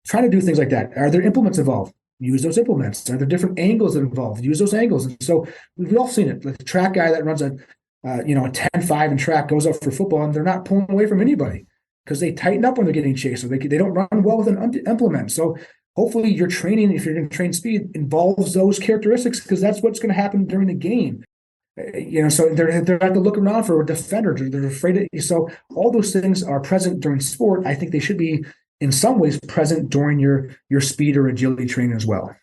trying to do things like that. Are there implements involved? Use those implements. Are there different angles involved? Use those angles. And so we've all seen it. The track guy that runs a 10-5 in track goes up for football, and they're not pulling away from anybody because they tighten up when they're getting chased, or they don't run well with an implement. So hopefully your training, if you're going to train speed, involves those characteristics, because that's what's going to happen during the game. So they're have to look around for a defender. They're afraid of. So all those things are present during sport. I think they should be in some ways present during your speed or agility training as well.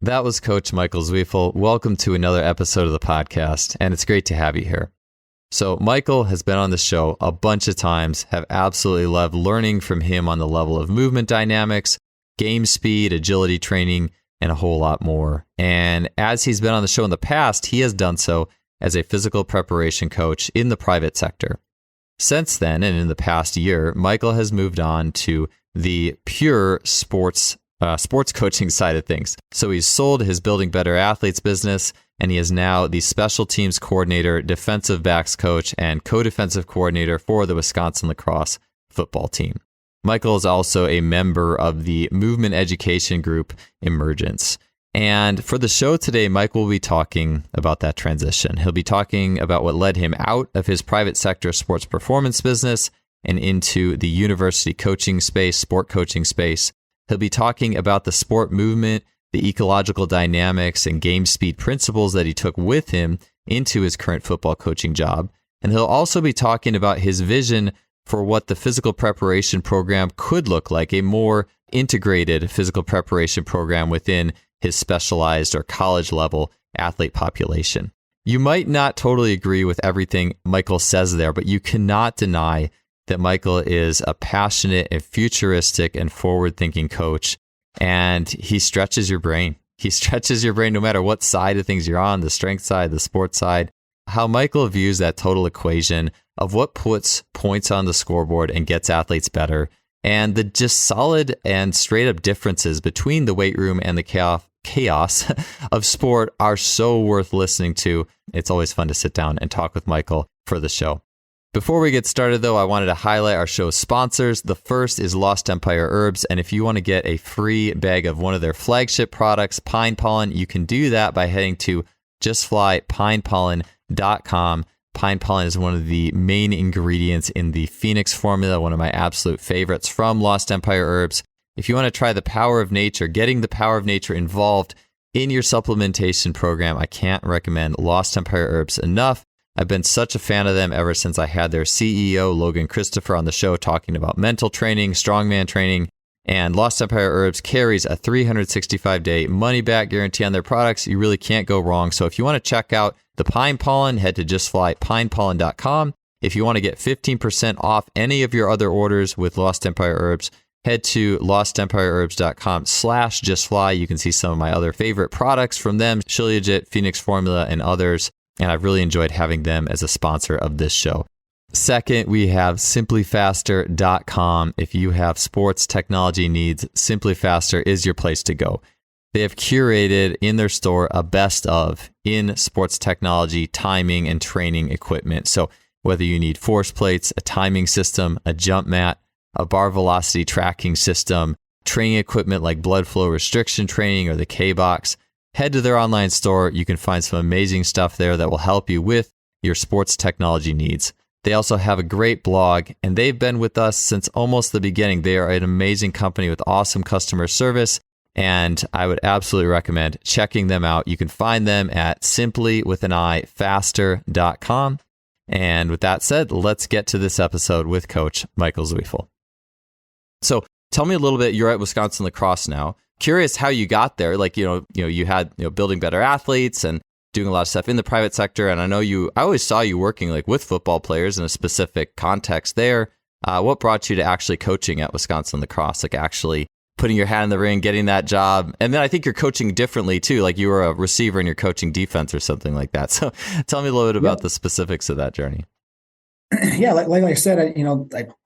That was Coach Michael Zweifel. Welcome to another episode of the podcast, and it's great to have you here. So Michael has been on the show a bunch of times, have absolutely loved learning from him on the level of movement dynamics, game speed, agility training, and a whole lot more. And as he's been on the show in the past, he has done so as a physical preparation coach in the private sector. Since then, and in the past year, Michael has moved on to the pure sports coaching side of things. So he's sold his Building Better Athletes business, and he is now the special teams coordinator, defensive backs coach, and co-defensive coordinator for the Wisconsin LaCrosse football team. Michael is also a member of the movement education group Emergence. And for the show today, Michael will be talking about that transition. He'll be talking about what led him out of his private sector sports performance business and into the university coaching space, sport coaching space. He'll be talking about the sport movement, the ecological dynamics, and game speed principles that he took with him into his current football coaching job. And he'll also be talking about his vision for what the physical preparation program could look like, a more integrated physical preparation program within his specialized or college level athlete population. You might not totally agree with everything Michael says there, but you cannot deny that Michael is a passionate and futuristic and forward-thinking coach, and he stretches your brain. He stretches your brain no matter what side of things you're on, the strength side, the sports side. How Michael views that total equation of what puts points on the scoreboard and gets athletes better, and the just solid and straight up differences between the weight room and the chaos of sport are so worth listening to. It's always fun to sit down and talk with Michael for the show. Before we get started, though, I wanted to highlight our show's sponsors. The first is Lost Empire Herbs, and if you want to get a free bag of one of their flagship products, Pine Pollen, you can do that by heading to justflypinepollen.com. Pine pollen is one of the main ingredients in the Phoenix formula, one of my absolute favorites from Lost Empire Herbs. If you want to try the power of nature, getting the power of nature involved in your supplementation program, I can't recommend Lost Empire Herbs enough. I've been such a fan of them ever since I had their CEO, Logan Christopher, on the show talking about mental training, strongman training, and Lost Empire Herbs carries a 365-day money-back guarantee on their products. You really can't go wrong. So if you want to check out the Pine Pollen, head to justflypinepollen.com. If you want to get 15% off any of your other orders with Lost Empire Herbs, head to lostempireherbs.com/justfly. You can see some of my other favorite products from them, Shilajit, Phoenix Formula, and others. And I've really enjoyed having them as a sponsor of this show. Second, we have simplyfaster.com. If you have sports technology needs, Simply Faster is your place to go. They have curated in their store a best of in sports technology, timing, and training equipment. So whether you need force plates, a timing system, a jump mat, a bar velocity tracking system, training equipment like blood flow restriction training or the K-Box, head to their online store. You can find some amazing stuff there that will help you with your sports technology needs. They also have a great blog, and they've been with us since almost the beginning. They are an amazing company with awesome customer service, and I would absolutely recommend checking them out. You can find them at simplywithanfaster.com. And with that said, let's get to this episode with Coach Michael Zweifel. So tell me a little bit, you're at Wisconsin LaCrosse now. Curious how you got there. Like, you had, building better athletes and doing a lot of stuff in the private sector. And I know I always saw you working like with football players in a specific context there. What brought you to actually coaching at Wisconsin LaCrosse, like actually putting your hat in the ring, getting that job? And then I think you're coaching differently too. Like you were a receiver and you're coaching defense or something like that. So tell me a little bit about the specifics of that journey. Yeah, like I said, I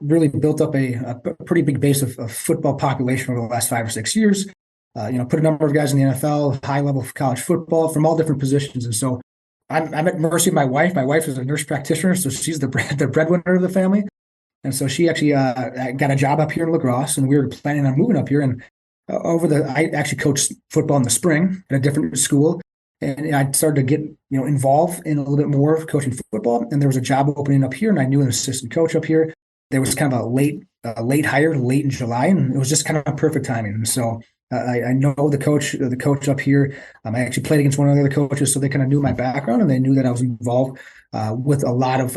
really built up a pretty big base of football population over the last 5 or 6 years. Put a number of guys in the NFL, high level of college football from all different positions. And so I'm at mercy of my wife. My wife is a nurse practitioner, so she's the breadwinner of the family. And so she actually got a job up here in La Crosse, and we were planning on moving up here. And I actually coached football in the spring at a different school. And I started to get, involved in a little bit more of coaching football. And there was a job opening up here, and I knew an assistant coach up here. There was kind of a late hire, late in July, and it was just kind of perfect timing. And so I know the coach up here. I actually played against one of the other coaches, so they kind of knew my background, and they knew that I was involved with a lot of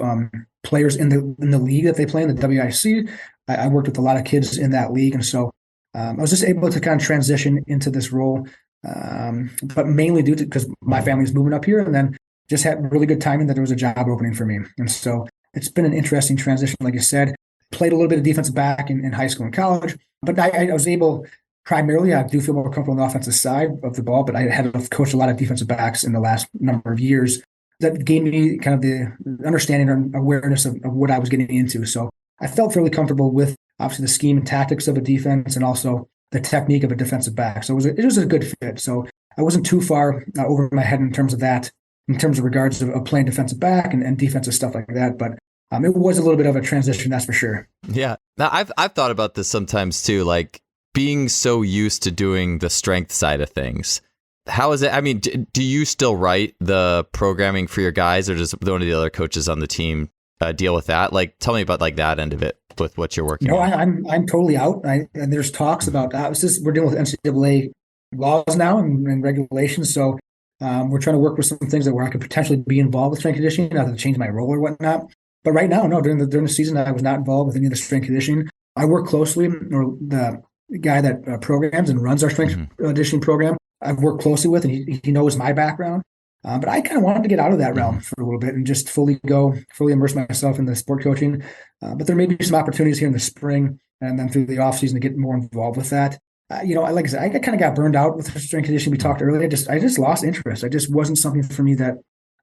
players in the league that they play in the WIC. I worked with a lot of kids in that league, and so I was just able to kind of transition into this role. But mainly due to because my family's moving up here, and then just had really good timing that there was a job opening for me. And so it's been an interesting transition. Like you said, played a little bit of defensive back in high school and college, but I was able primarily, I do feel more comfortable on the offensive side of the ball, but I had coached a lot of defensive backs in the last number of years. That gave me kind of the understanding or awareness of what I was getting into. So I felt fairly comfortable with obviously the scheme and tactics of a defense and also the technique of a defensive back. So it was a good fit. So I wasn't too far over my head in terms of that, in terms of regards of playing defensive back and defensive stuff like that. But it was a little bit of a transition, that's for sure. Yeah. Now I've thought about this sometimes too, like being so used to doing the strength side of things. How is it? I mean, do you still write the programming for your guys, or does one of the other coaches on the team deal with that? Like, tell me about like that end of it with what you're working on. I'm totally out. And there's talks about we're dealing with NCAA laws now and regulations. So we're trying to work with some things where I could potentially be involved with strength conditioning, not to change my role or whatnot. But right now, no, during the season, I was not involved with any of the strength conditioning. I work closely, or the guy that programs and runs our strength conditioning program, I've worked closely with, and he knows my background. But I kind of wanted to get out of that realm for a little bit and just fully immerse myself in the sport coaching. But there may be some opportunities here in the spring and then through the off season to get more involved with that. Like I said, I kind of got burned out with the strength conditioning we talked earlier. I just lost interest. It just wasn't something for me that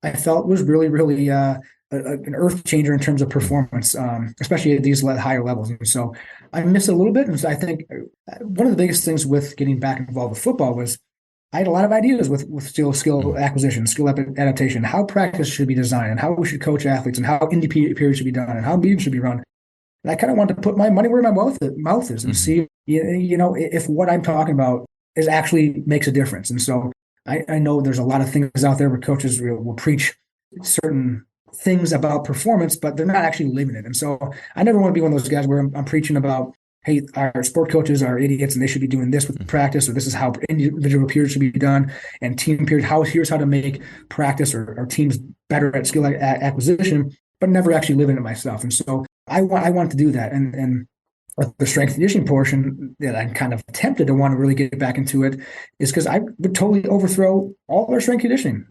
I felt was really, really an earth changer in terms of performance, especially at these higher levels. And so I missed it a little bit. And so I think one of the biggest things with getting back involved with football was I had a lot of ideas with skill acquisition, skill adaptation, how practice should be designed, and how we should coach athletes, and how indie periods should be done, and how meetings should be run. And I kind of wanted to put my money where my mouth is and see, if what I'm talking about actually makes a difference. And so I know there's a lot of things out there where coaches will preach certain things about performance, but they're not actually living it. And so I never want to be one of those guys where I'm preaching about, hey, our sport coaches are idiots and they should be doing this with practice, or this is how individual periods should be done, and team period, here's how to make practice or teams better at skill acquisition, but never actually living it myself. And so I want to do that. And the strength conditioning portion that I'm kind of tempted to want to really get back into it is because I would totally overthrow all our strength conditioning.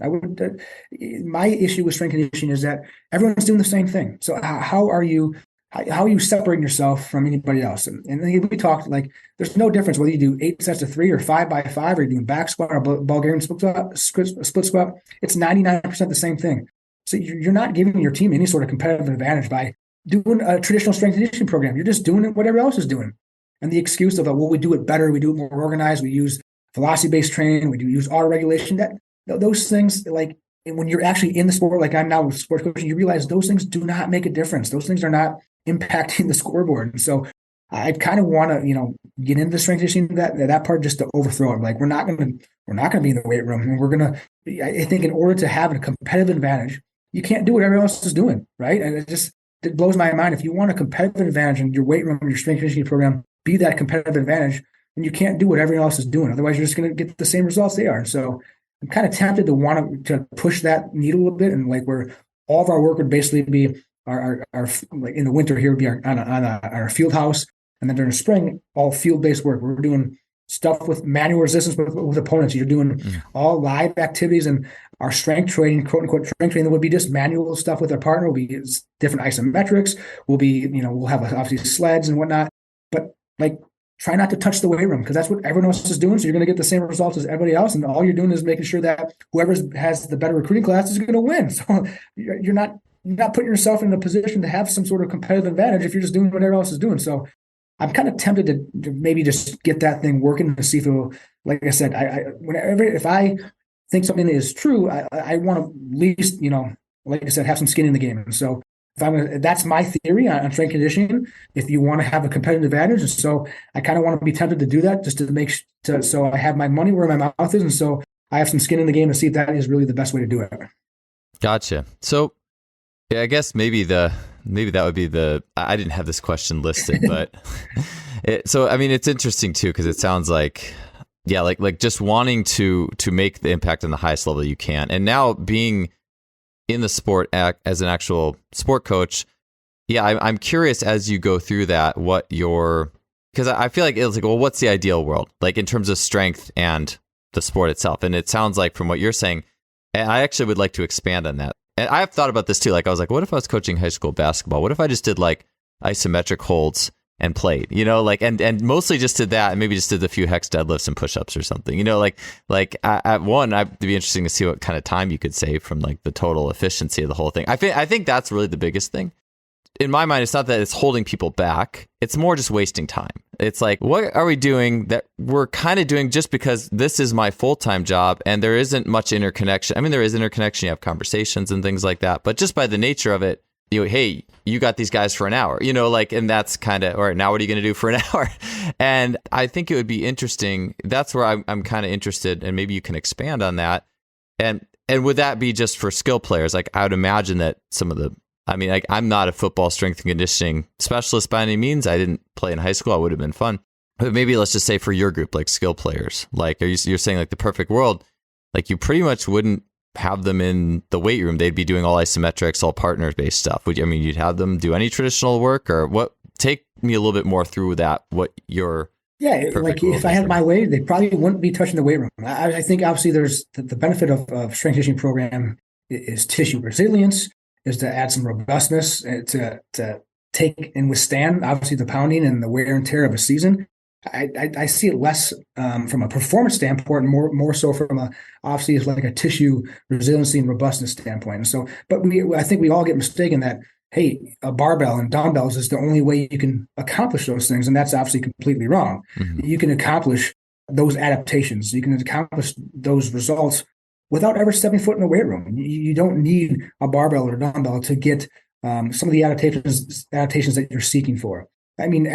My issue with strength conditioning is that everyone's doing the same thing. So how are you separating yourself from anybody else? And we talked, like, there's no difference whether you do 8 sets of 3 or 5 by 5, or you're doing back squat or Bulgarian split squat. It's 99% the same thing. So you're not giving your team any sort of competitive advantage by doing a traditional strength conditioning program. You're just doing it what everyone else is doing. And the excuse of, we do it better, we do it more organized, we use velocity-based training, we do use auto regulation, those things, like when you're actually in the sport, like I'm now with sports coaching, you realize those things do not make a difference. Those things are not impacting the scoreboard. And so I kind of want to, get into the strength conditioning, that part, just to overthrow it. Like, we're not going to be in the weight room, and I think in order to have a competitive advantage, you can't do what everyone else is doing, right? And it blows my mind. If you want a competitive advantage in your weight room, your strength conditioning program, be that competitive advantage, and you can't do what everyone else is doing. Otherwise, you're just going to get the same results they are. And so I'm kind of tempted to want to push that needle a little bit, and like where all of our work would basically be our like in the winter here would be our field house, and then during the spring, all field-based work. We're doing stuff with manual resistance with opponents. You're doing all live activities, and our strength training, quote unquote strength training, would be just manual stuff with our partner. Will be different isometrics. We'll have obviously sleds and whatnot, but like, try not to touch the weight room, because that's what everyone else is doing. So you're going to get the same results as everybody else, and all you're doing is making sure that whoever has the better recruiting class is going to win. So you're not putting yourself in a position to have some sort of competitive advantage if you're just doing what everyone else is doing. So I'm kind of tempted to maybe just get that thing working to see if it'll, like I said, if I think something is true, I want to at least, like I said, have some skin in the game. And so that's my theory on strength conditioning. If you want to have a competitive advantage, and so I kind of want to be tempted to do that just to so I have my money where my mouth is, and so I have some skin in the game to see if that is really the best way to do it. Gotcha. So yeah, I guess maybe that would be I didn't have this question listed, but so I mean, it's interesting too, because it sounds like, yeah, like just wanting to make the impact on the highest level you can, and now being in the sport as an actual sport coach. Yeah, I'm curious as you go through that, because I feel like it's like, well, what's the ideal world, like in terms of strength and the sport itself? And it sounds like from what you're saying, and I actually would like to expand on that. And I've thought about this too. Like I was like, what if I was coaching high school basketball? What if I just did like isometric holds and played, like, and mostly just did that, and maybe just did a few hex deadlifts and push-ups or something, like at one, it'd be interesting to see what kind of time you could save from like the total efficiency of the whole thing. I think that's really the biggest thing. In my mind, it's not that it's holding people back. It's more just wasting time. It's like, what are we doing that we're kind of doing just because this is my full-time job and there isn't much interconnection? I mean, there is interconnection. You have conversations and things like that. But just by the nature of it, hey, you got these guys for an hour, and that's kind of, all right, now what are you going to do for an hour? And I think it would be interesting. That's where I'm kind of interested, and maybe you can expand on that. And would that be just for skill players? Like I would imagine that like I'm not a football strength and conditioning specialist by any means. I didn't play in high school. I would have been fun. But maybe let's just say for your group, like skill players, like you're saying like the perfect world, like you pretty much wouldn't have them in the weight room. They'd be doing all isometrics, all partner-based stuff. You'd have them do any traditional work, or what? Take me a little bit more through that. What your like if I had my way, they probably wouldn't be touching the weight room. I think obviously there's the benefit of strength conditioning program is tissue resilience, is to add some robustness, to take and withstand obviously the pounding and the wear and tear of a season. I see it less from a performance standpoint, more so from obviously it's like a tissue resiliency and robustness standpoint. And so, but I think we all get mistaken that, hey, a barbell and dumbbells is the only way you can accomplish those things, and that's obviously completely wrong. Mm-hmm. You can accomplish those adaptations, you can accomplish those results without ever stepping foot in a weight room. You don't need a barbell or a dumbbell to get some of the adaptations that you're seeking for. I mean,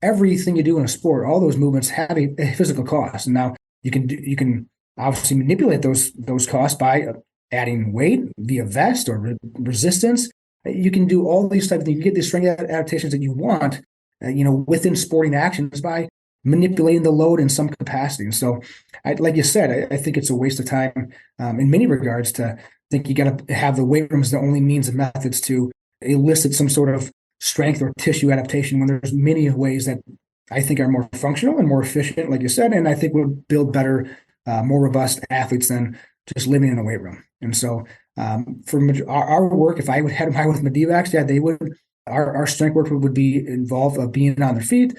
everything you do in a sport, all those movements have a physical cost. And now you can obviously manipulate those costs by adding weight via vest or resistance. You can do all these types of things. You get the strength adaptations that you want, within sporting actions by manipulating the load in some capacity. And so, like you said, I think it's a waste of time in many regards to think you got to have the weight room as the only means and methods to elicit some sort of strength or tissue adaptation, when there's many ways that I think are more functional and more efficient, like you said, and I think would build better, more robust athletes than just living in a weight room. And so for our work, if I would have my with my DVACs, yeah, they would. Our strength work would be involved of being on their feet,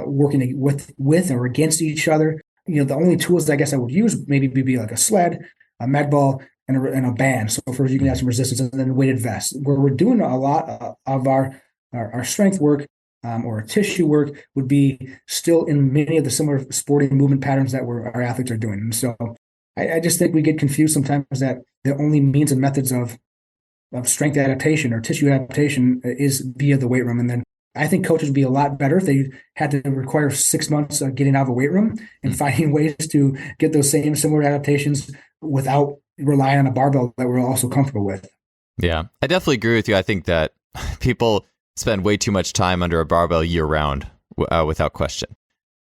working with or against each other. The only tools I guess I would use maybe be like a sled, a med ball, and a band. So first you can have some resistance, and then a weighted vest. Where we're doing a lot of our strength work or tissue work would be still in many of the similar sporting movement patterns that our athletes are doing. And so I just think we get confused sometimes that the only means and methods of strength adaptation or tissue adaptation is via the weight room. And then I think coaches would be a lot better if they had to require 6 months of getting out of a weight room and finding ways to get those similar adaptations without relying on a barbell that we're also comfortable with. Yeah, I definitely agree with you. I think that people spend way too much time under a barbell year round without question,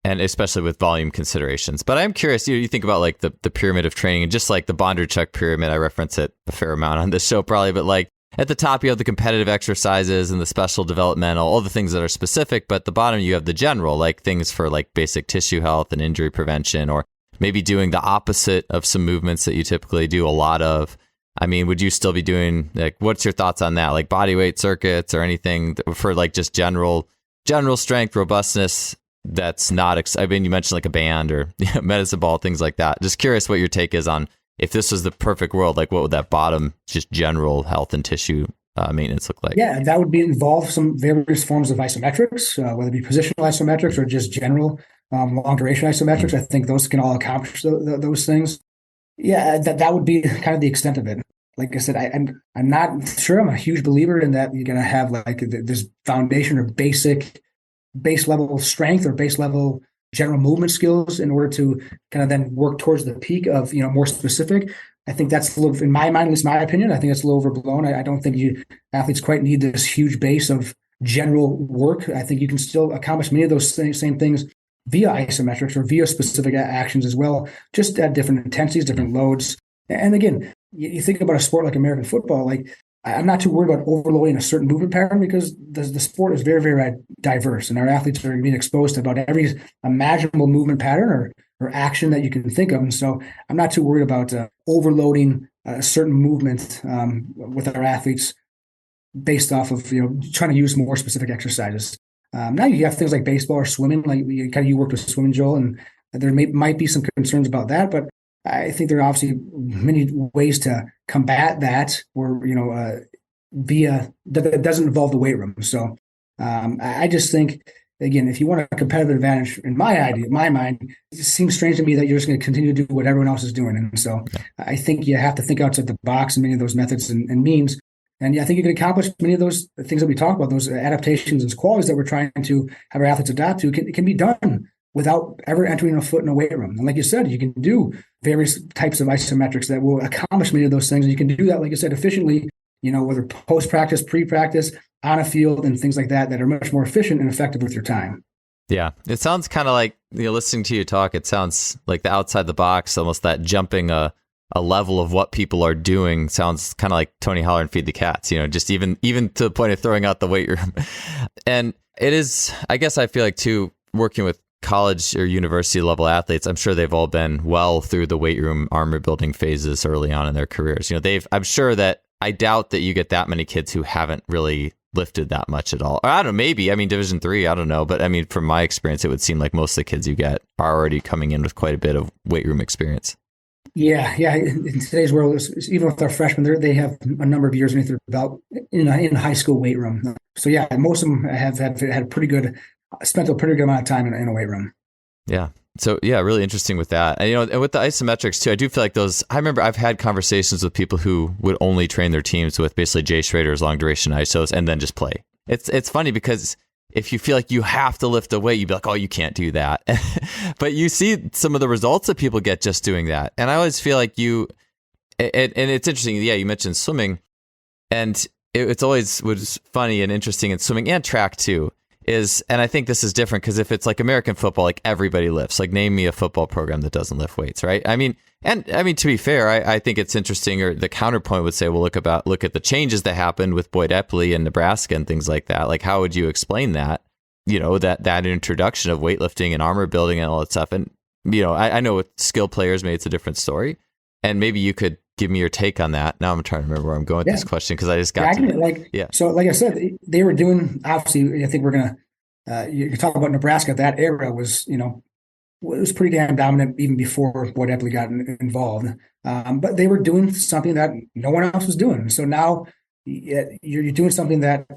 and especially with volume considerations. But I'm curious, you think about like the pyramid of training, and just like the Bondarchuk pyramid, I reference it a fair amount on this show probably, but like at the top you have the competitive exercises and the special developmental, all the things that are specific, but at the bottom you have the general, like things for like basic tissue health and injury prevention, or maybe doing the opposite of some movements that you typically do a lot of. I mean, would you still be doing, like, what's your thoughts on that? Like body weight circuits or anything for like just general strength, robustness that's not, I mean, you mentioned like a band or medicine ball, things like that. Just curious what your take is on, if this was the perfect world, like what would that bottom, just general health and tissue maintenance look like? Yeah, that would involve some various forms of isometrics, whether it be positional isometrics or just general long duration isometrics. I think those can all accomplish those things. Yeah, that would be kind of the extent of it. like I said, I'm not sure. I'm a huge believer in that. You're going to have like this foundation or base level strength or base level general movement skills in order to kind of then work towards the peak of, more specific. I think that's a little, in my mind, at least my opinion, I think it's a little overblown. I don't think athletes quite need this huge base of general work. I think you can still accomplish many of those same things via isometrics or via specific actions as well, just at different intensities, different loads. And again, you think about a sport like American football, like I'm not too worried about overloading a certain movement pattern because the sport is very, very diverse, and our athletes are being exposed to about every imaginable movement pattern or action that you can think of. And so I'm not too worried about overloading a certain movement with our athletes based off of trying to use more specific exercises. Now you have things like baseball or swimming, like you worked with swimming, Joel, and there might be some concerns about that, but I think there are obviously many ways to combat that, or via that doesn't involve the weight room. So I just think, again, if you want a competitive advantage, in my mind, it seems strange to me that you're just going to continue to do what everyone else is doing. And so I think you have to think outside the box in many of those methods and means. And I think you can accomplish many of those things that we talk about, those adaptations and qualities that we're trying to have our athletes adapt to. It can be done without ever entering a foot in a weight room. And like you said, you can do various types of isometrics that will accomplish many of those things. And you can do that, like I said, efficiently, whether post-practice, pre-practice, on a field, and things like that are much more efficient and effective with your time. Yeah. It sounds kind of like, listening to you talk, it sounds like the outside the box, almost that jumping a level of what people are doing sounds kind of like Tony Holler and Feed the Cats, just even to the point of throwing out the weight room. And it is, I guess I feel like too, working with college or university level athletes, I'm sure they've all been well through the weight room armor building phases early on in their careers. I'm sure that I doubt that you get that many kids who haven't really lifted that much at all. Or I don't know, maybe, Division III, I don't know. But from my experience, it would seem like most of the kids you get are already coming in with quite a bit of weight room experience. Yeah. In today's world, even with our freshmen, they have a number of years underneath their belt in high school weight room. So yeah, most of them have had spent a pretty good amount of time in a weight room. Yeah. So yeah, really interesting with that. And, and with the isometrics too, I do feel like I remember I've had conversations with people who would only train their teams with basically Jay Schrader's long duration isos and then just play. It's funny because if you feel like you have to lift a weight, you'd be like, oh, you can't do that. But you see some of the results that people get just doing that. And I always feel like and it's interesting. Yeah, you mentioned swimming, and it's always was funny and interesting in swimming and track too. And I think this is different because if it's like American football, like everybody lifts. Like name me a football program that doesn't lift weights, right? To be fair, I think it's interesting. Or the counterpoint would say, well, look at the changes that happened with Boyd Epley and Nebraska and things like that. Like, how would you explain that? That introduction of weightlifting and armor building and all that stuff. And I know with skill players, maybe it's a different story. And maybe you could give me your take on that. Now I'm trying to remember where I'm going with this question because I just got So like I said, they were doing, obviously, I think we're going to, you talk about Nebraska, that era was, it was pretty damn dominant even before Boyd Epley got involved. But they were doing something that no one else was doing. So now you're doing something that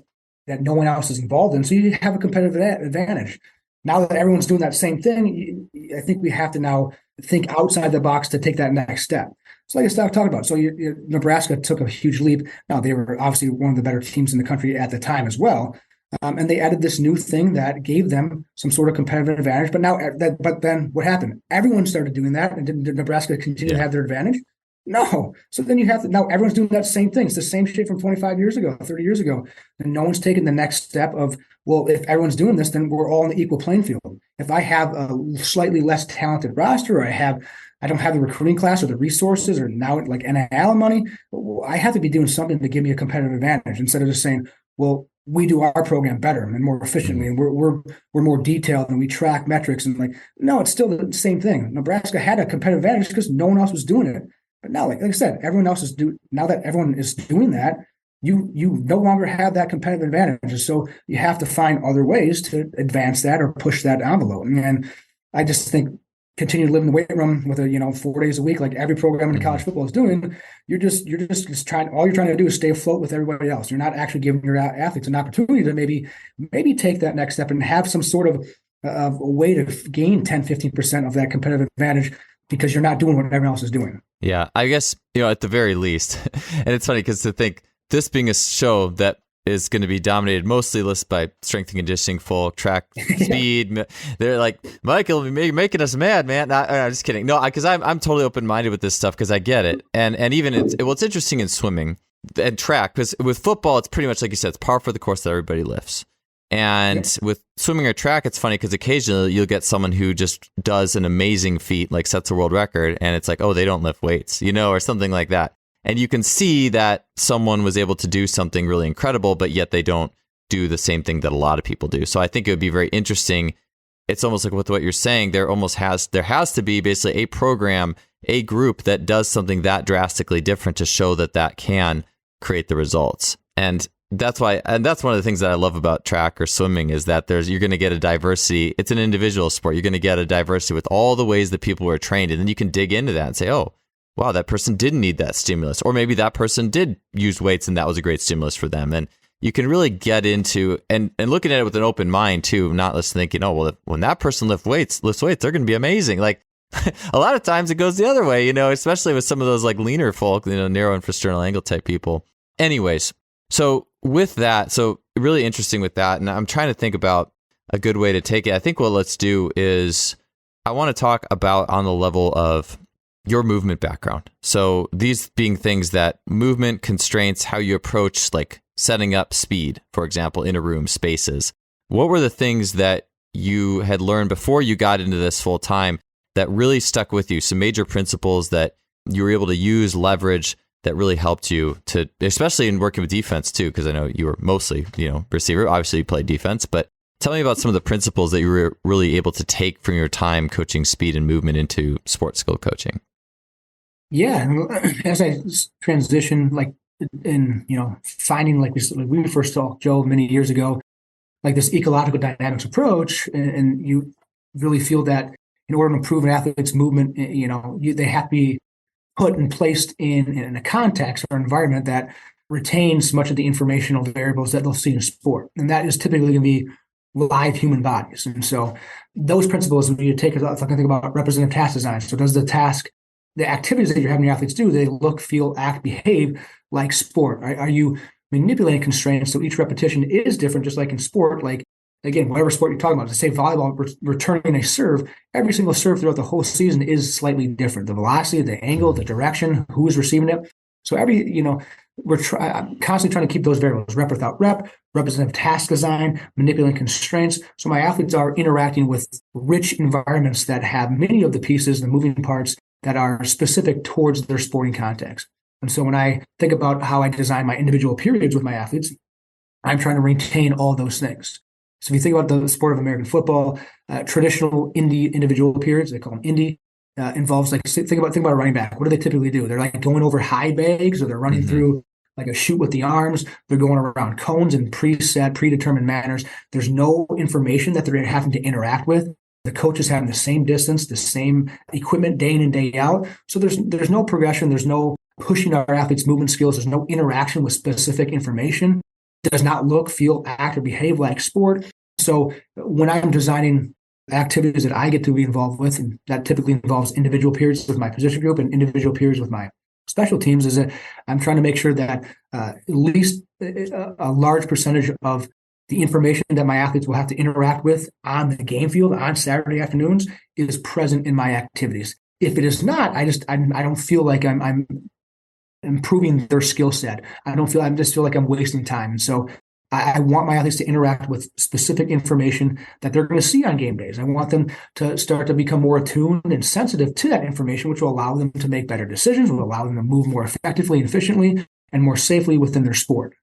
no one else is involved in. So you have a competitive advantage. Now that everyone's doing that same thing, I think we have to now think outside the box to take that next step. So like I started talking about, so Nebraska took a huge leap. Now they were obviously one of the better teams in the country at the time as well. And they added this new thing that gave them some sort of competitive advantage. But then what happened? Everyone started doing that. And did Nebraska continue to have their advantage? No. So then now everyone's doing that same thing. It's the same shit from 25 years ago, 30 years ago. And no one's taken the next step of, well, if everyone's doing this, then we're all on the equal playing field. If I have a slightly less talented roster, or I don't have the recruiting class or the resources, or now like NIL money, I have to be doing something to give me a competitive advantage instead of just saying, well, we do our program better and more efficiently, and we're more detailed and we track metrics, and like, no, it's still the same thing. Nebraska had a competitive advantage because no one else was doing it. But now, like I said, everyone else is now that everyone is doing that, you no longer have that competitive advantage. So you have to find other ways to advance that or push that envelope. And I just think continue to live in the weight room with 4 days a week, like every program in college football is doing. You're just trying. All you're trying to do is stay afloat with everybody else. You're not actually giving your athletes an opportunity to maybe take that next step and have some sort of a way to gain 10, 15% of that competitive advantage because you're not doing what everyone else is doing. Yeah, I guess, at the very least, and it's funny because to think this being a show that is going to be dominated mostly by strength and conditioning, full track speed. They're like, Michael, you're making us mad, man. I'm just kidding. No, because I'm totally open-minded with this stuff because I get it. And even it's interesting in swimming and track, because with football, it's pretty much like you said, it's par for the course that everybody lifts. And with swimming or track, it's funny because occasionally you'll get someone who just does an amazing feat, like sets a world record, and it's like, oh, they don't lift weights, or something like that. And you can see that someone was able to do something really incredible, but yet they don't do the same thing that a lot of people do. So I think it would be very interesting. It's almost like with what you're saying, there has to be basically a program, a group that does something that drastically different to show that can create the results. And that's one of the things that I love about track or swimming is that you're going to get a diversity. It's an individual sport. You're going to get a diversity with all the ways that people were trained. And then you can dig into that and say, oh, wow, that person didn't need that stimulus. Or maybe that person did use weights and that was a great stimulus for them. And you can really get into and looking at it with an open mind too, not just thinking, oh, well, when that person lifts weights, they're going to be amazing. Like a lot of times it goes the other way, especially with some of those like leaner folk, narrow infrasternal angle type people. Anyways, so with that, so really interesting with that. And I'm trying to think about a good way to take it. I think what let's do is I want to talk about on the level of your movement background. So these being things that movement constraints, how you approach like setting up speed, for example, in a room, spaces. What were the things that you had learned before you got into this full time that really stuck with you? Some major principles that you were able to use, leverage, that really helped you to, especially in working with defense too, because I know you were mostly, receiver. Obviously you played defense, but tell me about some of the principles that you were really able to take from your time coaching speed and movement into sports skill coaching. Yeah, as I transitioned, like in finding like we first saw Joe many years ago, like this ecological dynamics approach, and you really feel that in order to improve an athlete's movement, they have to be put and placed in a context or environment that retains much of the informational variables that they'll see in sport, and that is typically going to be live human bodies. And so those principles we need to take. If I can think about representative task design, so does the activities that you're having your athletes do, they look, feel, act, behave like sport? Are you manipulating constraints so each repetition is different, just like in sport? Like, again, whatever sport you're talking about, to say volleyball, returning a serve, every single serve throughout the whole season is slightly different. The velocity, the angle, the direction, who is receiving it. So we're constantly trying to keep those variables, rep without rep, representative task design, manipulating constraints. So my athletes are interacting with rich environments that have many of the pieces, the moving parts, that are specific towards their sporting context. And so when I think about how I design my individual periods with my athletes, I'm trying to retain all those things. So if you think about the sport of American football, traditional individual periods, they call them indie, involves like, think about a running back. What do they typically do? They're like going over high bags, or they're running through like a shoot with the arms. They're going around cones in predetermined manners. There's no information that they're having to interact with. The coach is having the same distance, the same equipment day in and day out. So there's no progression. There's no pushing our athletes' movement skills. There's no interaction with specific information. It does not look, feel, act, or behave like sport. So when I'm designing activities that I get to be involved with, and that typically involves individual periods with my position group and individual periods with my special teams, is that I'm trying to make sure that at least a large percentage of the information that my athletes will have to interact with on the game field on Saturday afternoons is present in my activities. If it is not, I don't feel like I'm improving their skill set. I just feel like I'm wasting time. And so I want my athletes to interact with specific information that they're going to see on game days. I want them to start to become more attuned and sensitive to that information, which will allow them to make better decisions, will allow them to move more effectively and efficiently and more safely within their sport.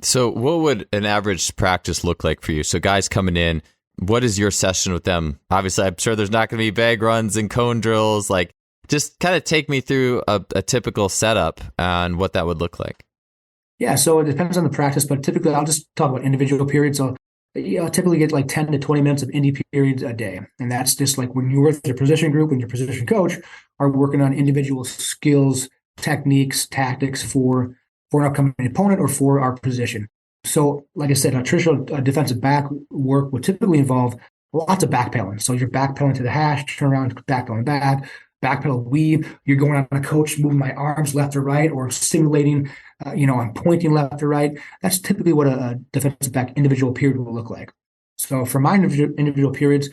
So what would an average practice look like for you? So guys coming in, what is your session with them? Obviously, I'm sure there's not going to be bag runs and cone drills. Like, just kind of take me through a typical setup and what that would look like. Yeah, so it depends on the practice, but typically I'll just talk about individual periods. So I'll typically get like 10 to 20 minutes of indie periods a day. And that's just like when you're with your position group and your position coach are working on individual skills, techniques, tactics for an upcoming opponent or for our position. So like I said, a traditional defensive back work would typically involve lots of backpedaling. So you're backpedaling to the hash, turn around, backpedaling back, backpedal weave. You're going on a coach, moving my arms left or right, or simulating, I'm pointing left or right. That's typically what a defensive back individual period will look like. So for my individual periods,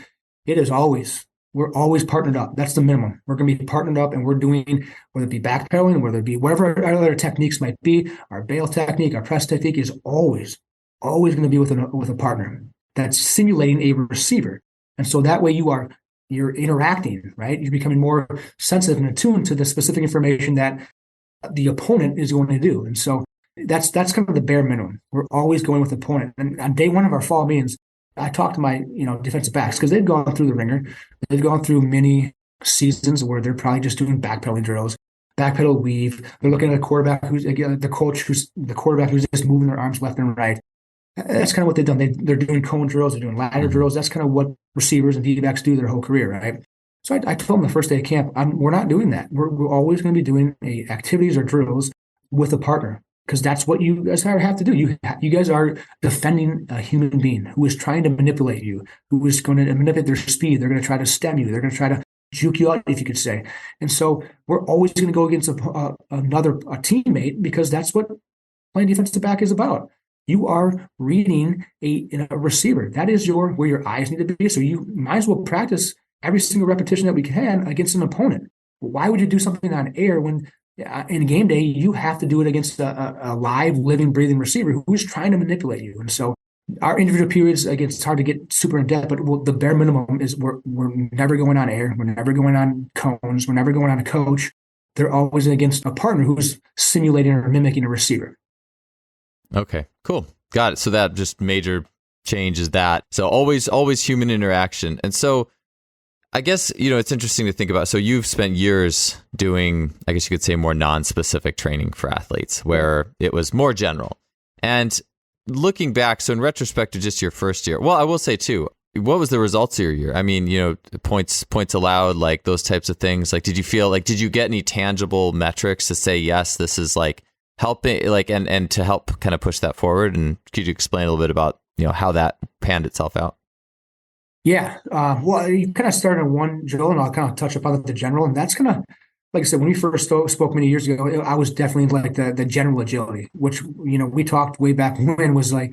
we're always partnered up. That's the minimum. We're going to be partnered up, and we're doing, whether it be backpedaling, whether it be whatever our other techniques might be, our bail technique, our press technique is always going to be with a partner that's simulating a receiver. And so that way you're interacting, right? You're becoming more sensitive and attuned to the specific information that the opponent is going to do. And so that's kind of the bare minimum. We're always going with the opponent. And on day one of our fall meetings, I talked to my, defensive backs because they've gone through the ringer. They've gone through many seasons where they're probably just doing backpedaling drills, backpedal weave. They're looking at a quarterback who's the quarterback who's just moving their arms left and right. That's kind of what they've done. They're doing cone drills, they're doing ladder drills. That's kind of what receivers and D-backs do their whole career, right? So I told them the first day of camp, we're not doing that. We're always going to be doing activities or drills with a partner, because that's what you guys have to do. You guys are defending a human being who is trying to manipulate you, who is going to manipulate their speed. They're going to try to stem you. They're going to try to juke you out, if you could say. And so we're always going to go against a teammate, because that's what playing defensive back is about. You are reading a receiver. That is where your eyes need to be. So you might as well practice every single repetition that we can against an opponent. Why would you do something on air when in game day you have to do it against a live, living, breathing receiver who's trying to manipulate you? And so our individual periods, again, it's hard to get super in depth, but the bare minimum is we're never going on air. We're never going on cones. We're never going on a coach. They're always against a partner who's simulating or mimicking a receiver. Okay, cool. Got it. So that just major change is that. So always human interaction. And so I guess, it's interesting to think about. So you've spent years doing, I guess you could say, more non-specific training for athletes, where it was more general. And looking back, so in retrospect to just your first year, well, I will say too, what was the results of your year? I mean, points allowed, like those types of things. Like, did you get any tangible metrics to say, yes, this is like helping, like, and to help kind of push that forward? And could you explain a little bit about, how that panned itself out? Yeah. Well, you kind of started on one, Joel, and I'll kind of touch upon the general. And that's kind of, like I said, when we first spoke many years ago, I was definitely like the general agility, which, we talked way back when was like,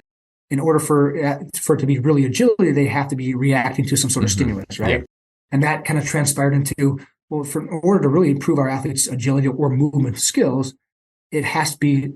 in order for it to be really agility, they have to be reacting to some sort of stimulus, right? Yeah. And that kind of transpired into, well, in order to really improve our athletes' agility or movement skills, it has to be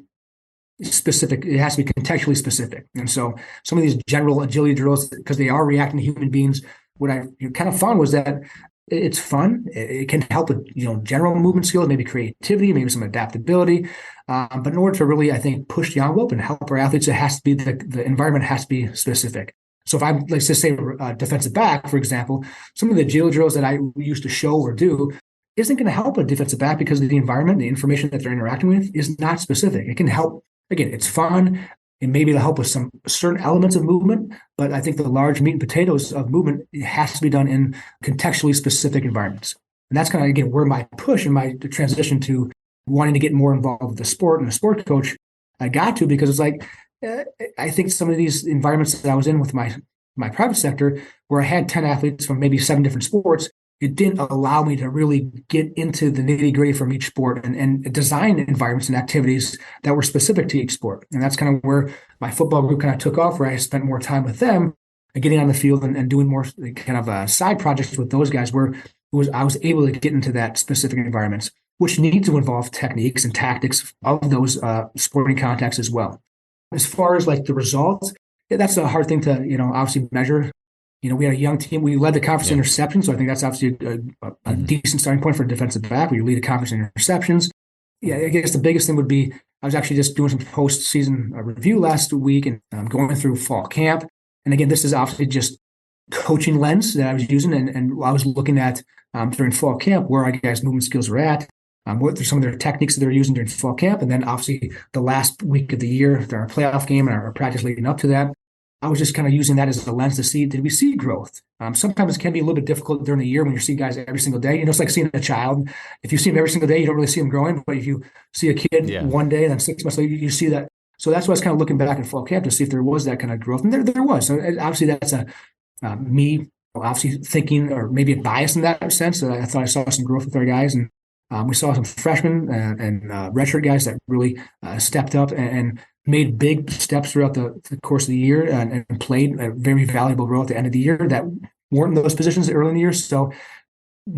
specific. It has to be contextually specific. And so some of these general agility drills, because they are reacting to human beings, what I kind of found was that it's fun. It can help with, general movement skills, maybe creativity, maybe some adaptability. But in order to really, I think, push the envelope and help our athletes, it has to be the environment has to be specific. So if I'm, let's just say, defensive back, for example, some of the agility drills that I used to show or do isn't going to help a defensive back because the environment, the information that they're interacting with is not specific. It can help. Again, it's fun, and maybe it'll help with some certain elements of movement, but I think the large meat and potatoes of movement, it has to be done in contextually specific environments. And that's kind of, again, where my push and my transition to wanting to get more involved with the sport and the sport coach, I got to, because it's like, I think some of these environments that I was in with my private sector, where I had 10 athletes from maybe 7 different sports, it didn't allow me to really get into the nitty-gritty from each sport and design environments and activities that were specific to each sport. And that's kind of where my football group kind of took off, where I spent more time with them, getting on the field and doing more kind of side projects with those guys, where I was able to get into that specific environments, which need to involve techniques and tactics of those sporting contexts as well. As far as like the results, that's a hard thing to, obviously measure. We had a young team. We led the conference in interceptions, so I think that's obviously a decent starting point for a defensive back, where you lead a conference in interceptions. Yeah, I guess the biggest thing would be, I was actually just doing some post-season review last week and going through fall camp. And again, this is obviously just coaching lens that I was using, and I was looking at during fall camp where our guys' movement skills were at, what are some of their techniques that they're using during fall camp, and then obviously the last week of the year, our playoff game and our practice leading up to that. I was just kind of using that as a lens to see, did we see growth? Sometimes it can be a little bit difficult during the year when you see guys every single day. It's like seeing a child. If you see them every single day, you don't really see them growing. But if you see a kid one day, then 6 months later, you see that. So that's why I was kind of looking back in fall camp to see if there was that kind of growth. And there was. So obviously that's me obviously thinking, or maybe a bias in that sense. I thought I saw some growth with our guys, and we saw some freshmen and redshirt guys that really stepped up and made big steps throughout the course of the year, and played a very valuable role at the end of the year that weren't in those positions early in the year. So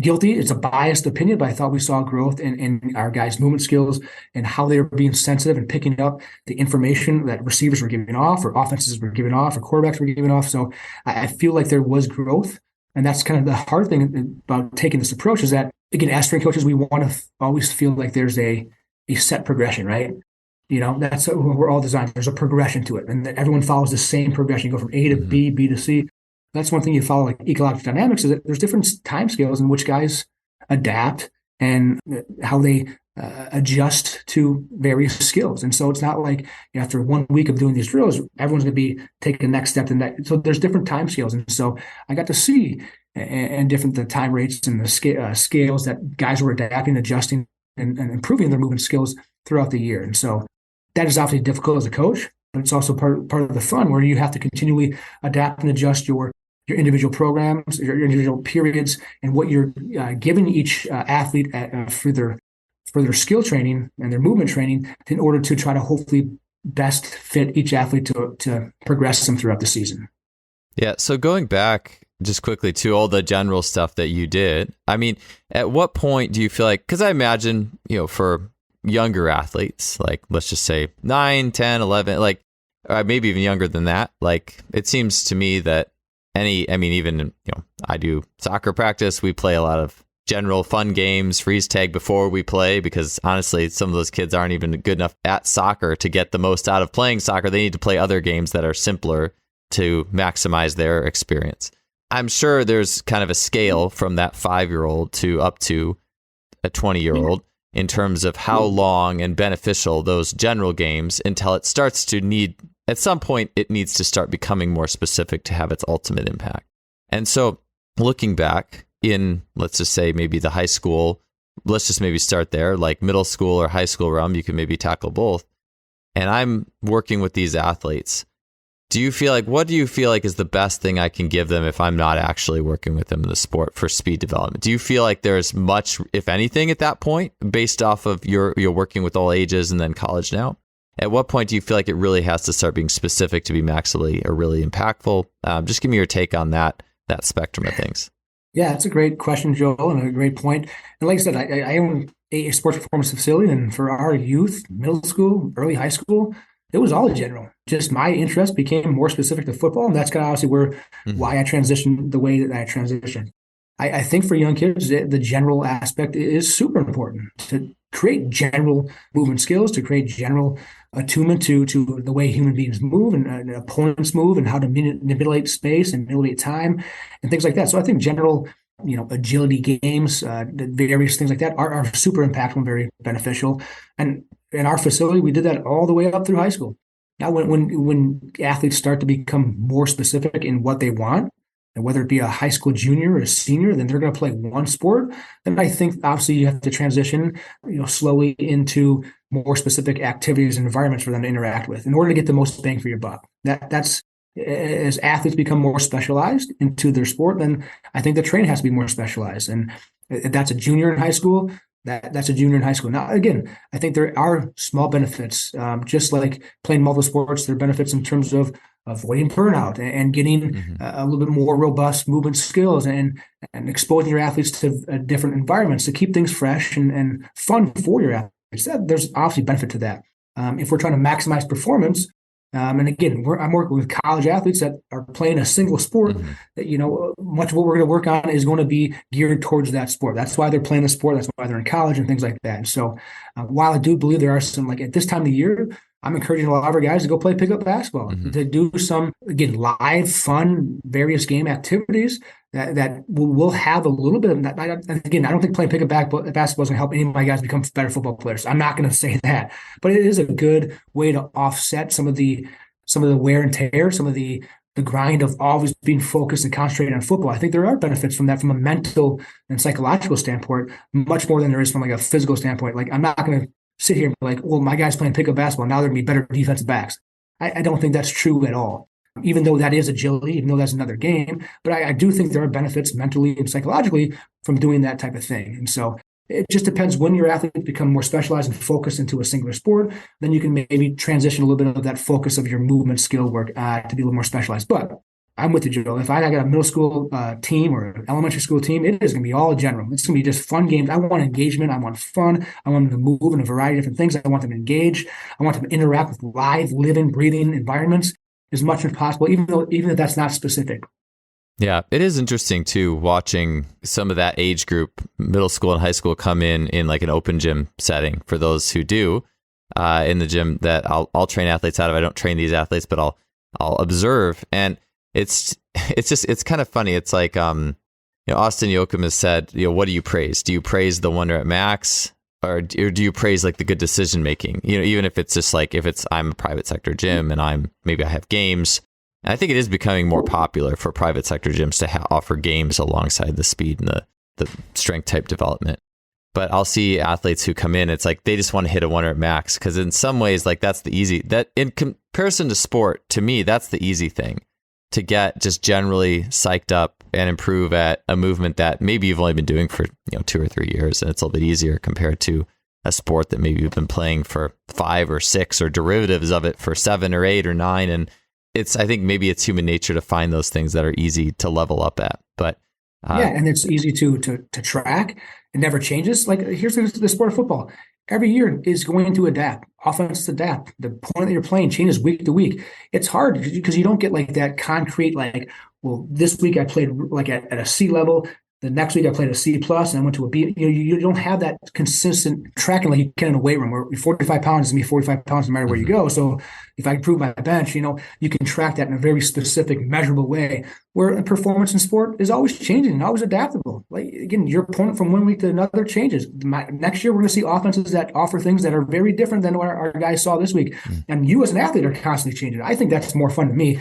guilty, it's a biased opinion, but I thought we saw growth in our guys' movement skills and how they were being sensitive and picking up the information that receivers were giving off, or offenses were giving off, or quarterbacks were giving off. So I feel like there was growth. And that's kind of the hard thing about taking this approach, is that, again, as strength coaches, we want to always feel like there's a set progression, right? That's what we're all designed. There's a progression to it, and that everyone follows the same progression. You go from A to B, B to C. That's one thing you follow, like ecological dynamics, is that there's different time scales in which guys adapt and how they adjust to various skills. And so it's not like after 1 week of doing these drills, everyone's going to be taking the next step. So there's different time scales. And so I got to see and different the time rates and the scales that guys were adapting, adjusting, and improving their movement skills throughout the year. And so that is obviously difficult as a coach, but it's also part of the fun, where you have to continually adapt and adjust your individual programs, your individual periods, and what you're giving each athlete for their skill training and their movement training, in order to try to hopefully best fit each athlete to progress them throughout the season. Yeah. So going back just quickly to all the general stuff that you did, I mean, at what point do you feel like, because I imagine, for younger athletes, like let's just say 9, 10, 11, like maybe even younger than that, like it seems to me that even, I do soccer practice. We play a lot of general fun games, freeze tag before we play, because honestly, some of those kids aren't even good enough at soccer to get the most out of playing soccer. They need to play other games that are simpler to maximize their experience. I'm sure there's kind of a scale from that 5-year-old to up to a 20-year-old in terms of how long and beneficial those general games, until it starts to need, at some point, it needs to start becoming more specific to have its ultimate impact. And so looking back in, let's just say maybe the high school, let's just maybe start there, like middle school or high school realm, you can maybe tackle both. And I'm working with these athletes. What do you feel like is the best thing I can give them if I'm not actually working with them in the sport for speed development? Do you feel like there's much, if anything, at that point, based off of you're working with all ages and then college now? At what point do you feel like it really has to start being specific to be maximally or really impactful? Just give me your take on that spectrum of things. Yeah, it's a great question, Joel, and a great point. And like I said, I own a sports performance facility, and for our youth, middle school, early high school, it was all general. Just my interest became more specific to football, and that's kind of obviously why I transitioned the way that I transitioned. I think for young kids, the general aspect is super important, to create general movement skills, to create general attunement to the way human beings move and opponents move, and how to manipulate space and manipulate time and things like that. So I think general, agility games, various things like that are super impactful and very beneficial. And in our facility, we did that all the way up through high school. Now, when athletes start to become more specific in what they want, and whether it be a high school junior or a senior, then they're going to play one sport. Then I think obviously you have to transition, slowly into more specific activities and environments for them to interact with in order to get the most bang for your buck. That's as athletes become more specialized into their sport, then I think the training has to be more specialized. And if that's a junior in high school, that's a junior in high school. Now, again, I think there are small benefits, just like playing multiple sports. There are benefits in terms of avoiding burnout and getting a little bit more robust movement skills and exposing your athletes to different environments to keep things fresh and fun for your athletes. There's obviously benefit to that. If we're trying to maximize performance, and again, I'm working with college athletes that are playing a single sport, that, much of what we're going to work on is going to be geared towards that sport. That's why they're playing the sport. That's why they're in college and things like that. And so while I do believe there are some, like at this time of the year, I'm encouraging a lot of our guys to go play pickup basketball, to do some, again, live, fun, various game activities that will have a little bit of that. Again, I don't think playing pickup basketball is going to help any of my guys become better football players. I'm not going to say that, but it is a good way to offset some of the wear and tear, some of the grind of always being focused and concentrated on football. I think there are benefits from that from a mental and psychological standpoint, much more than there is from like a physical standpoint. Like I'm not going to sit here and be like, well, my guy's playing pickup basketball, now they're going to be better defensive backs. I don't think that's true at all. even though that is agility, even though that's another game. But I do think there are benefits mentally and psychologically from doing that type of thing. And so it just depends when your athletes become more specialized and focused into a singular sport, then you can maybe transition a little bit of that focus of your movement skill work to be a little more specialized. But I'm with you, Joe. If I got a middle school team or an elementary school team, it is going to be all general. It's going to be just fun games. I want engagement. I want fun. I want them to move in a variety of different things. I want them to engage. I want them to interact with live, living, breathing environments as much as possible, even if that's not specific. Yeah, it is interesting too, watching some of that age group, middle school and high school, come in like an open gym setting. For those who do in the gym that I'll train athletes out of. I don't train these athletes, but I'll observe, and it's kind of funny. It's like Austin Jochum has said, what do you praise? Do you praise the wonder at max, or do you praise like the good decision making? Even if it's just like I'm a private sector gym and I have games. And I think it is becoming more popular for private sector gyms to offer games alongside the speed and the strength type development. But I'll see athletes who come in, it's like they just want to hit a wonder at max, because in some ways, like that's that in comparison to sport, to me, that's the easy thing, to get just generally psyched up and improve at a movement that maybe you've only been doing for 2 or 3 years, and it's a little bit easier compared to a sport that maybe you've been playing for 5 or 6 or derivatives of it for 7 or 8 or 9. And I think maybe it's human nature to find those things that are easy to level up at. But and it's easy to track. It never changes. Like, here's the sport of football. Every year is going to adapt. Offenses adapt. The point that you're playing changes week to week. It's hard because you don't get like that concrete, like, well, this week I played like at a C level. The next week I played a C plus and I went to a B. You don't have that consistent tracking like you can in a weight room, where 45 pounds is going to be 45 pounds no matter where you go. So if I improve my bench, you can track that in a very specific, measurable way, where performance in sport is always changing and always adaptable. Like, again, your point from one week to another changes. Next year, we're going to see offenses that offer things that are very different than what our guys saw this week. And you as an athlete are constantly changing. I think that's more fun to me,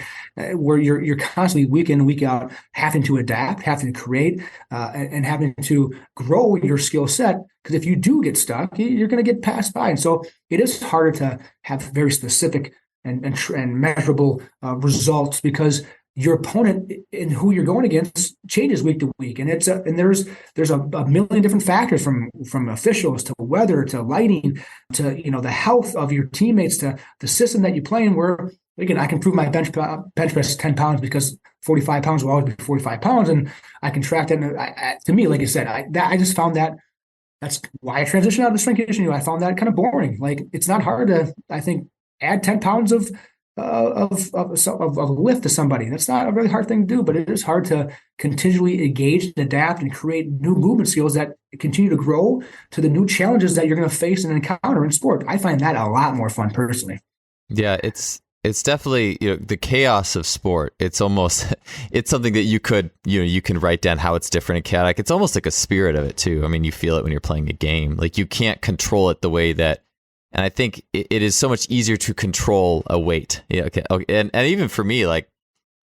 where you're constantly week in and week out having to adapt, having to create, and having to grow your skill set. Because if you do get stuck, you're going to get passed by. And so it is harder to have very specific and measurable results, because your opponent and who you're going against changes week to week. And there's a million different factors, from officials to weather to lighting to the health of your teammates to the system that you play in, where again, I can prove my bench press 10 pounds because 45 pounds will always be 45 pounds. And I can track that. To me, like I said, I just found that's why I transitioned out of the strength conditioning. I found that kind of boring. Like, it's not hard to, I think, add 10 pounds of lift to somebody. That's not a really hard thing to do, but it is hard to continually engage and adapt and create new movement skills that continue to grow to the new challenges that you're going to face and encounter in sport. I find that a lot more fun personally. Yeah, it's definitely, the chaos of sport. It's almost, it's something that you can write down how it's different and chaotic. It's almost like a spirit of it too. I mean, you feel it when you're playing a game. Like, you can't control it the way that, and I think it is so much easier to control a weight. Yeah. Okay. And even for me, like,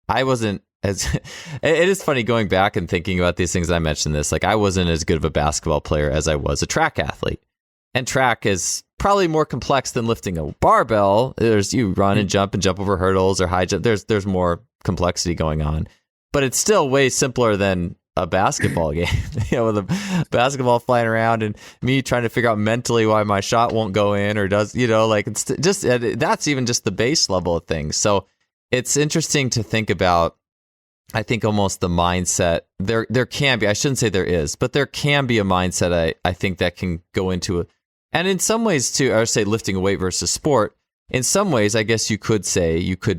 I wasn't as, it is funny going back and thinking about these things. I mentioned this, like, I wasn't as good of a basketball player as I was a track athlete. And track is probably more complex than lifting a barbell. You run and jump over hurdles or high jump. There's more complexity going on, but it's still way simpler than a basketball game. With a basketball flying around and me trying to figure out mentally why my shot won't go in or does, like, it's just, that's even just the base level of things. So it's interesting to think about. I think almost the mindset there can be, I shouldn't say there is, but there can be a mindset I think that can go into it. And in some ways too, I would say lifting a weight versus sport, in some ways, I guess you could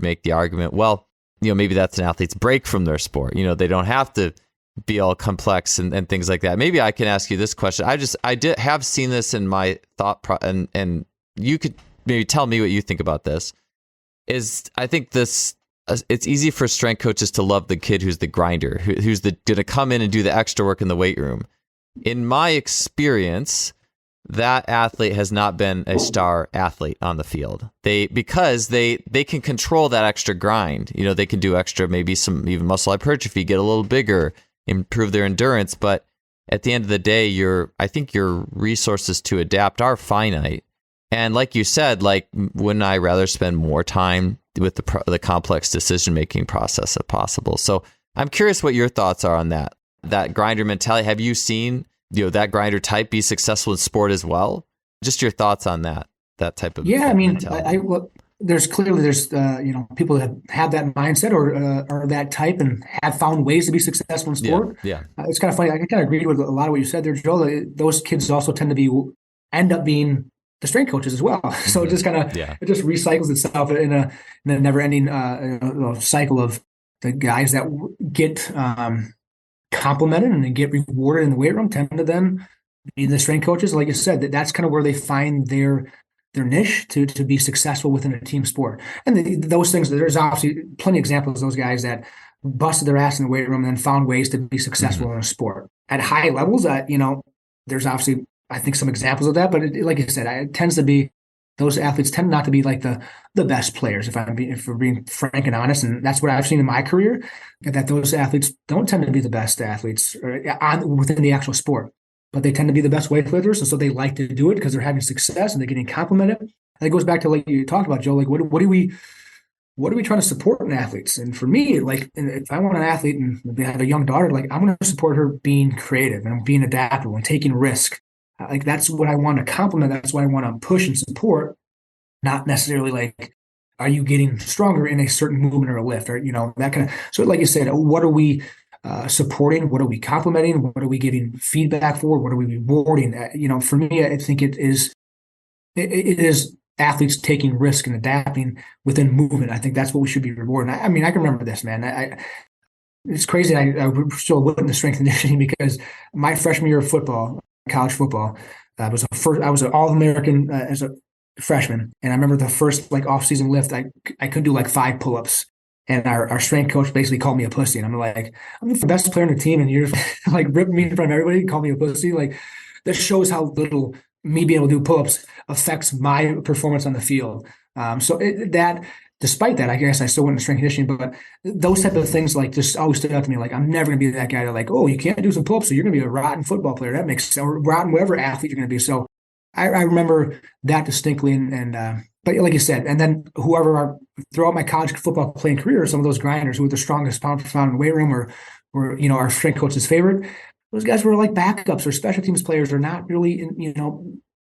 make the argument, well, maybe that's an athlete's break from their sport. They don't have to be all complex and things like that. Maybe I can ask you this question. I did have seen this in my thought and you could maybe tell me what you think about this. I think this, it's easy for strength coaches to love the kid who's the grinder, who's going to come in and do the extra work in the weight room. In my experience, that athlete has not been a star athlete on the field. Because they can control that extra grind. They can do extra, maybe some even muscle hypertrophy, get a little bigger, improve their endurance. But at the end of the day, I think your resources to adapt are finite. And like you said, like, wouldn't I rather spend more time with the complex decision-making process if possible? So I'm curious what your thoughts are on that grinder mentality. Have you seen, that grinder type be successful in sport as well? Just your thoughts on that type of mentality. There's people that have that mindset or that type and have found ways to be successful in sport. Yeah. It's kind of funny. I kind of agree with a lot of what you said there, Joel. Those kids also tend to end up being the strength coaches as well. So it just it just recycles itself in a never-ending cycle of the guys that get complimented and get rewarded in the weight room tend to then be the strength coaches. Like you said, that's kind of where they find their niche to be successful within a team sport. And those things, there's obviously plenty of examples of those guys that busted their ass in the weight room and then found ways to be successful in a sport at high levels. There's obviously, I think, some examples of that, but like I said, it tends to be, those athletes tend not to be like the best players, if we're being frank and honest. And that's what I've seen in my career, that those athletes don't tend to be the best athletes within the actual sport, but they tend to be the best weightlifters. And so they like to do it because they're having success and they're getting complimented. And it goes back to, like you talked about, Joe, like what are we trying to support in athletes? And for me, like, if I want an athlete and I have a young daughter, like, I'm going to support her being creative and being adaptable and taking risk. Like, that's what I want to compliment. That's what I want to push and support, not necessarily like, are you getting stronger in a certain movement or a lift or, that kind of. So like you said, what are we supporting? What are we complimenting? What are we giving feedback for? What are we rewarding? For me, I think it is athletes taking risk and adapting within movement. I think that's what we should be rewarding. I can remember this, man. It's crazy. I still witnessed strength and conditioning because my freshman year of football, college football, I was an All-American as a freshman, and I remember the first off-season lift, I couldn't do 5 pull-ups, and our strength coach basically called me a pussy, and I'm like, I'm the best player on the team, and you're ripping me in front of everybody and call me a pussy. This shows how little me being able to do pull-ups affects my performance on the field. Despite that, I guess I still went into strength conditioning, but those type of things just always stood out to me. I'm never going to be that guy that oh, you can't do some pull-ups, so you're going to be a rotten football player. That makes sense. Or rotten whatever athlete you're going to be. So I remember that distinctly. But like you said, and then throughout my college football playing career, some of those grinders who were the strongest pound for pound in the weight room or our strength coach's favorite, those guys were like backups or special teams players or not really,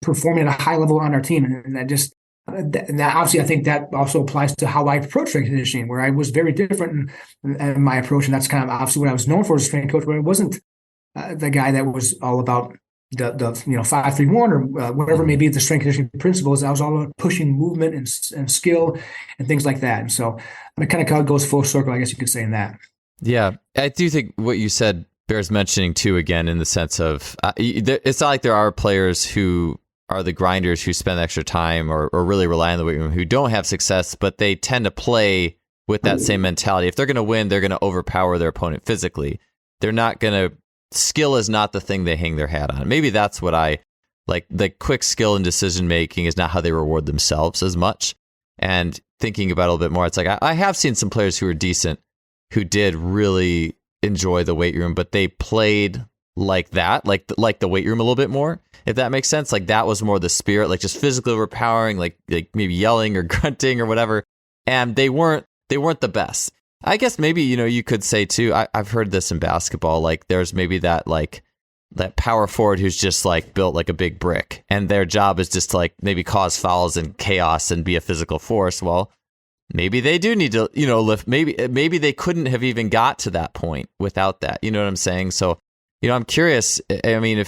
performing at a high level on our team. And that just, and that obviously, I think that also applies to how I approach strength conditioning, where I was very different in my approach. And that's kind of obviously what I was known for as a strength coach, but I wasn't the guy that was all about the 5-3-1 or whatever may be the strength conditioning principles. I was all about pushing movement and skill and things like that. And so it kind of goes full circle, I guess you could say, in that. Yeah, I do think what you said bears mentioning too, again, in the sense of it's not like there are players who are the grinders who spend extra time or really rely on the weight room who don't have success, but they tend to play with that same mentality. If they're going to win, they're going to overpower their opponent physically. They're not going to, skill is not the thing they hang their hat on. Maybe that's what I like. The quick skill and decision making is not how they reward themselves as much. And thinking about it a little bit more, it's like I have seen some players who are decent, who did really enjoy the weight room, but they played like that, like the weight room a little bit more, if that makes sense. Like that was more the spirit, like just physically overpowering, like maybe yelling or grunting or whatever. And they weren't the best. I guess maybe, you could say too, I've heard this in basketball, like there's maybe that power forward who's just built like a big brick and their job is just to maybe cause fouls and chaos and be a physical force. Well, maybe they do need to, lift. Maybe they couldn't have even got to that point without that. You know what I'm saying? So, I'm curious. I mean,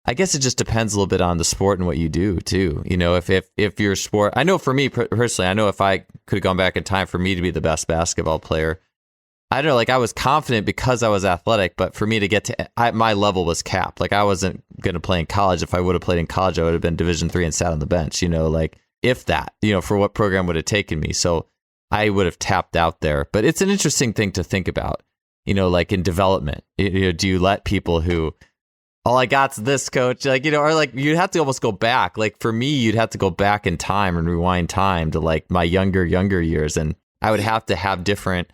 I guess it just depends a little bit on the sport and what you do too. If your sport, I know for me personally, I know if I could have gone back in time for me to be the best basketball player, I don't know, I was confident because I was athletic, but for me to get to my level was capped. I wasn't going to play in college. If I would have played in college, I would have been Division III and sat on the bench, if that, for what program would have taken me. So I would have tapped out there. But it's an interesting thing to think about, in development. Do you let people who, all I got's this, coach, or you'd have to almost go back. For me, you'd have to go back in time and rewind time to my younger years. And I would have to have different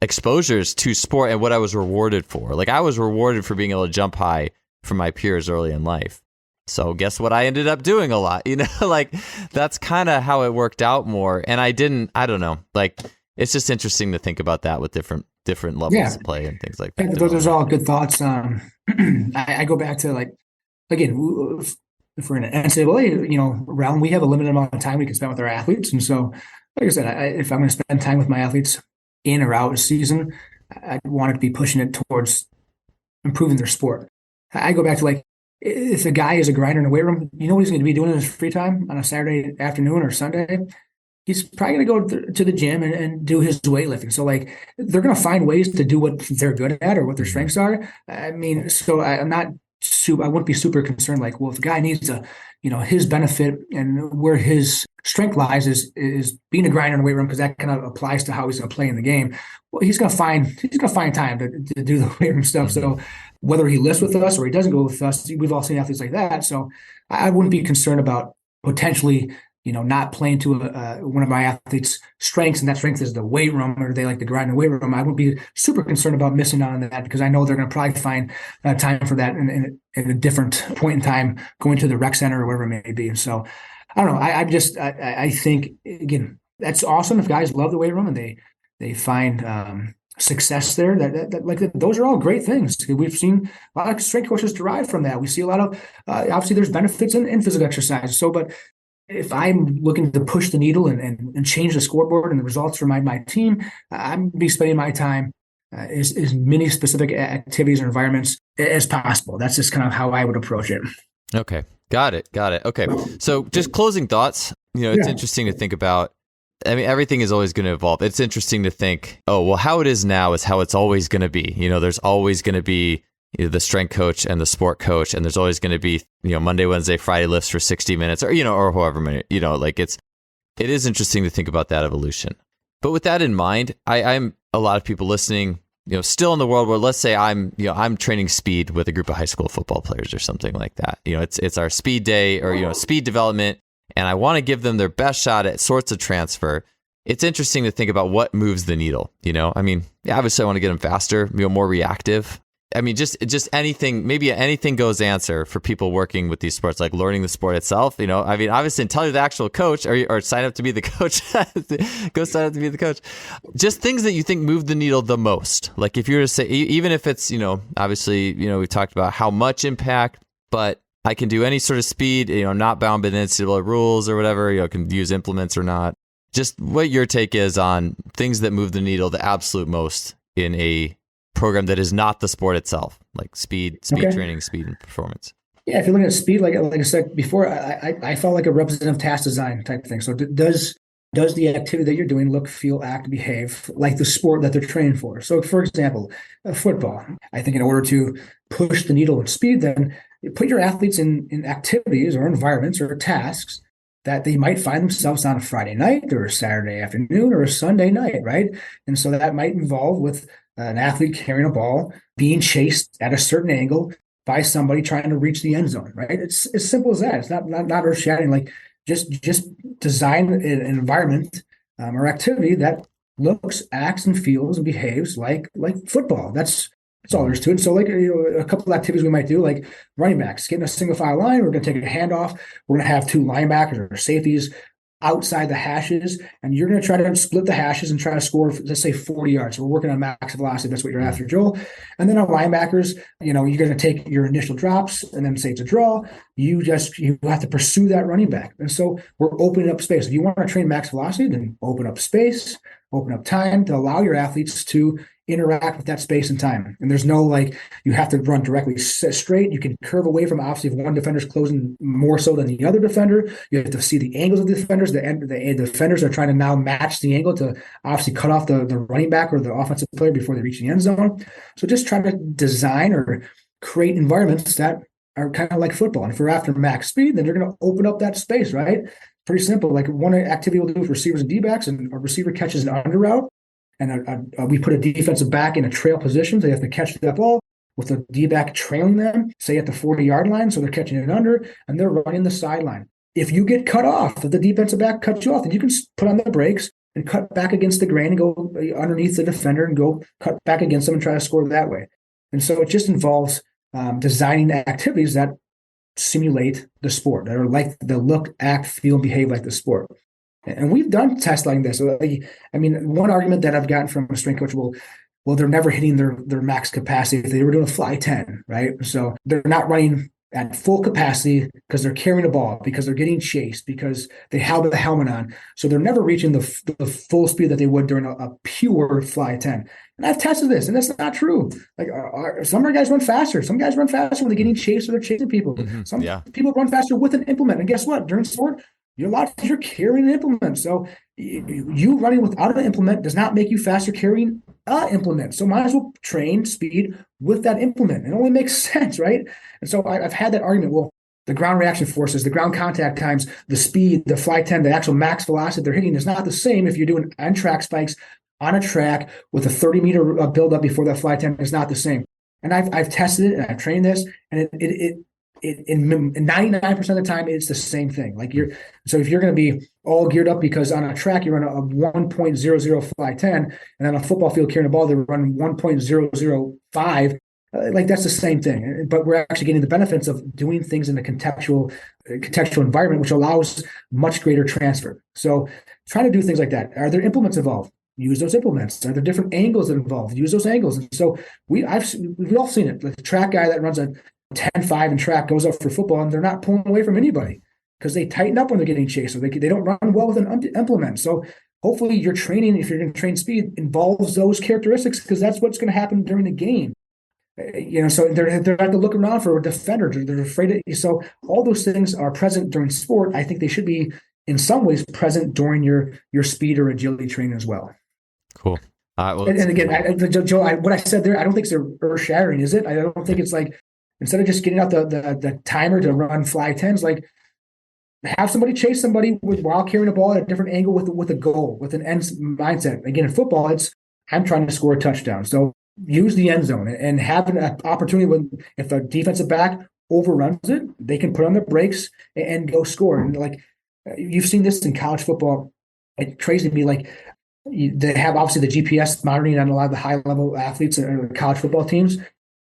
exposures to sport and what I was rewarded for. I was rewarded for being able to jump high from my peers early in life. So guess what I ended up doing a lot, like that's kind of how it worked out more. And I don't know, like it's just interesting to think about that with different levels of play and things like that. Those are all good thoughts. I go back to like, again, if we're in an NCAA, realm, we have a limited amount of time we can spend with our athletes. And so, like I said, if I'm going to spend time with my athletes in or out of season, I want to be pushing it towards improving their sport. I go back to like, if a guy is a grinder in a weight room, you know what he's going to be doing in his free time on a Saturday afternoon or Sunday? He's probably going to go to the gym and do his weightlifting. So like they're going to find ways to do what they're good at or what their strengths are. I mean, so I wouldn't be super concerned. Like, well, if a guy needs his benefit and where his strength lies is being a grinder in the weight room, because that kind of applies to how he's going to play in the game. Well, he's going to find time to do the weight room stuff. So whether he lifts with us or he doesn't go with us, we've all seen athletes like that. So I wouldn't be concerned about potentially, not playing to one of my athletes' strengths, and that strength is the weight room, or they like to grind in the weight room. I wouldn't be super concerned about missing out on that, because I know they're going to probably find time for that in a different point in time, going to the rec center or whatever it may be. And so I don't know. I think, again, that's awesome if guys love the weight room and they find success there. Those are all great things. We've seen a lot of strength coaches derive from that. We see a lot of obviously there's benefits in physical exercise. So, but if I'm looking to push the needle and change the scoreboard and the results for my team, I'm going to be spending my time as many specific activities or environments as possible. That's just kind of how I would approach it. Okay. Got it. Okay. So just closing thoughts, it's interesting to think about. I mean, everything is always going to evolve. It's interesting to think, how it is now is how it's always going to be. There's always going to be the strength coach and the sport coach, and there's always going to be, Monday, Wednesday, Friday lifts for 60 minutes or however many, it is interesting to think about that evolution. But with that in mind, I'm a lot of people listening, still in the world where, let's say I'm training speed with a group of high school football players or something like that. It's our speed day or, speed development, and I want to give them their best shot at sorts of transfer. It's interesting to think about what moves the needle. I mean, obviously I want to get them faster, more reactive. I mean, just anything, maybe anything goes answer for people working with these sports, like learning the sport itself. I mean, obviously until you're the actual coach or sign up to be the coach, go sign up to be the coach. Just things that you think move the needle the most. Like if you were to say, even if it's, obviously, we've talked about how much impact, but I can do any sort of speed, not bound by the NCAA rules or whatever, can use implements or not. Just what your take is on things that move the needle the absolute most in a program that is not the sport itself, like speed training, speed and performance. Yeah, if you're looking at speed, like I said before, I felt like a representative task design type thing. So does the activity that you're doing look, feel, act, behave like the sport that they're training for? So for example, football, I think in order to push the needle with speed, then you put your athletes in activities or environments or tasks that they might find themselves on a Friday night or a Saturday afternoon or a Sunday night, right? And so that might involve with an athlete carrying a ball, being chased at a certain angle by somebody trying to reach the end zone, right? It's as simple as that. It's not earth-shattering. Like just design an environment or activity that looks, acts, and feels and behaves like football. That's all there is to it. So like a couple of activities we might do, like running backs, getting a single file line. We're going to take a handoff. We're going to have two linebackers or safeties outside the hashes, and you're going to try to split the hashes and try to score, let's say 40 yards. So we're working on max velocity. That's what you're after, Joel. And then our linebackers, you're going to take your initial drops and then say it's a draw. You have to pursue that running back. And so we're opening up space. If you want to train max velocity, then open up space, open up time to allow your athletes to interact with that space and time. And there's no you have to run directly straight. You can curve away from, obviously, if one defender's closing more so than the other defender. You have to see the angles of the defenders. The defenders are trying to now match the angle to obviously cut off the running back or the offensive player before they reach the end zone. So just try to design or create environments that are kind of like football. And if we're after max speed, then you're going to open up that space, right? Pretty simple. Like one activity we'll do with receivers and D-backs, and a receiver catches an under route. And we put a defensive back in a trail position. So they have to catch that ball with the D-back trailing them, say at the 40-yard line. So they're catching it under, and they're running the sideline. If you get cut off, if the defensive back cuts you off, then you can put on the brakes and cut back against the grain and go underneath the defender and go cut back against them and try to score that way. And so it just involves designing activities that simulate the sport, that are like the look, act, feel, and behave like the sport. And we've done tests like this. I mean, one argument that I've gotten from a strength coach well, they're never hitting their max capacity if they were doing a fly 10, right? So they're not running at full capacity because they're carrying a ball, because they're getting chased, because they have the helmet on. So they're never reaching the full speed that they would during a pure fly 10. And I've tested this, and that's not true. Like some of our guys run faster. Some guys run faster when they're getting chased or they're chasing people. Some people run faster with an implement. And guess what? During sport, you're carrying an implement. So you running without an implement does not make you faster carrying an implement. So might as well train speed with that implement. It only makes sense, right? And so I've had that argument. Well, the ground reaction forces, the ground contact times, the speed, the fly 10, the actual max velocity they're hitting is not the same if you're doing on track spikes on a track with a 30-meter buildup before that fly 10 is not the same. And I've tested it and I've trained this, and it in 99% of the time it's the same thing. So if you're going to be all geared up because on a track you run a 1.00 fly 10, and on a football field carrying a ball they run 1.005, that's the same thing. But we're actually getting the benefits of doing things in a contextual environment, which allows much greater transfer. So trying to do things like that. Are there implements involved? Use those implements. Are there different angles involved? Use those angles. And so we've all seen it. Like the track guy that runs a 10-5 in track goes up for football, and they're not pulling away from anybody because they tighten up when they're getting chased, or they don't run well with an implement. So hopefully your training, if you're going to train speed, involves those characteristics, because that's what's going to happen during the game. So they're have to look around for a defender. They're afraid of. So all those things are present during sport. I think they should be in some ways present during your speed or agility training as well. Cool. And again, Joe, what I said there, I don't think it's earth shattering, is it? I don't think it's like, instead of just getting out the timer to run fly 10s, like have somebody chase somebody while carrying a ball at a different angle with a goal, with an end mindset. Again, in football, it's I'm trying to score a touchdown. So use the end zone and have an opportunity if a defensive back overruns it, they can put on their brakes and go score. And like you've seen this in college football. It's crazy to me. Like they have obviously the GPS monitoring on a lot of the high level athletes and college football teams.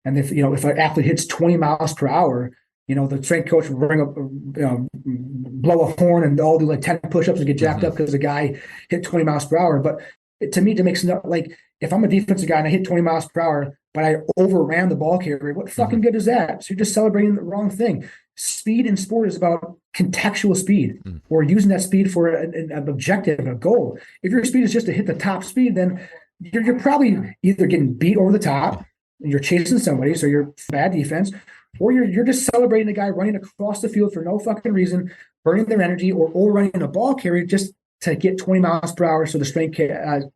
And if an athlete hits 20 miles per hour, the strength coach will bring up, blow a horn and all do like 10 push-ups and get jacked up because the guy hit 20 miles per hour. But to me, it makes no, like if I'm a defensive guy and I hit 20 miles per hour, but I overran the ball carrier, what fucking good is that? So you're just celebrating the wrong thing. Speed in sport is about contextual speed, or using that speed for an objective, a goal. If your speed is just to hit the top speed, then you're probably either getting beat over the top, you're chasing somebody, so you're bad defense, or you're just celebrating a guy running across the field for no fucking reason, burning their energy, or running a ball carrier just to get 20 miles per hour. So the strength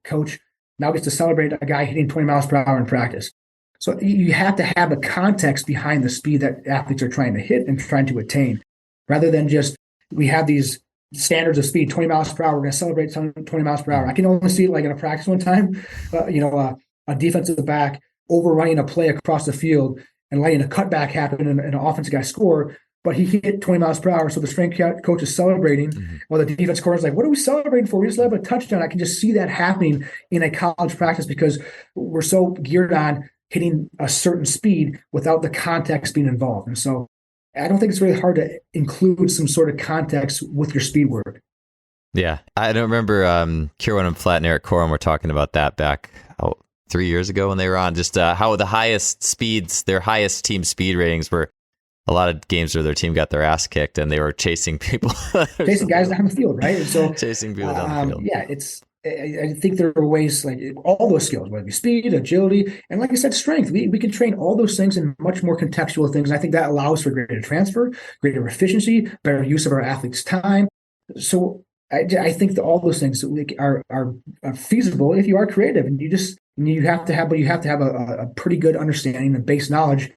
coach now gets to celebrate a guy hitting 20 miles per hour in practice. So you have to have a context behind the speed that athletes are trying to hit and trying to attain, rather than just we have these standards of speed, 20 miles per hour. We're going to celebrate 20 miles per hour. I can only see it like in a practice one time, a defensive back overrunning a play across the field and letting a cutback happen and an offensive guy score, but he hit 20 miles per hour. So the strength coach is celebrating while the defense corner is like, what are we celebrating for? We just let a touchdown. I can just see that happening in a college practice because we're so geared on hitting a certain speed without the context being involved. And so I don't think it's really hard to include some sort of context with your speed work. Yeah. I don't remember Kieran and Flatt and Eric Corum were talking about that back 3 years ago when they were on, just how the highest speeds, their highest team speed ratings were a lot of games where their team got their ass kicked and they were chasing people. Chasing guys down the field, right? And so chasing people down the field. Yeah, I think there are ways, like all those skills, whether it be speed, agility, and like I said, strength. We can train all those things in much more contextual things. And I think that allows for greater transfer, greater efficiency, better use of our athletes' time. So I think that all those things are feasible if you are creative, and you have to have a pretty good understanding and base knowledge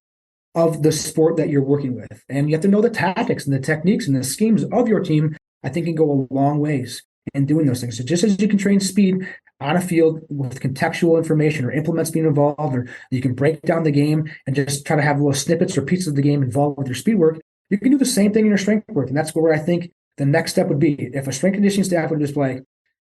of the sport that you're working with, and you have to know the tactics and the techniques and the schemes of your team. I think can go a long ways in doing those things. So just as you can train speed on a field with contextual information or implements being involved, or you can break down the game and just try to have little snippets or pieces of the game involved with your speed work, you can do the same thing in your strength work. And that's where I think the next step would be, if a strength conditioning staff would just be like,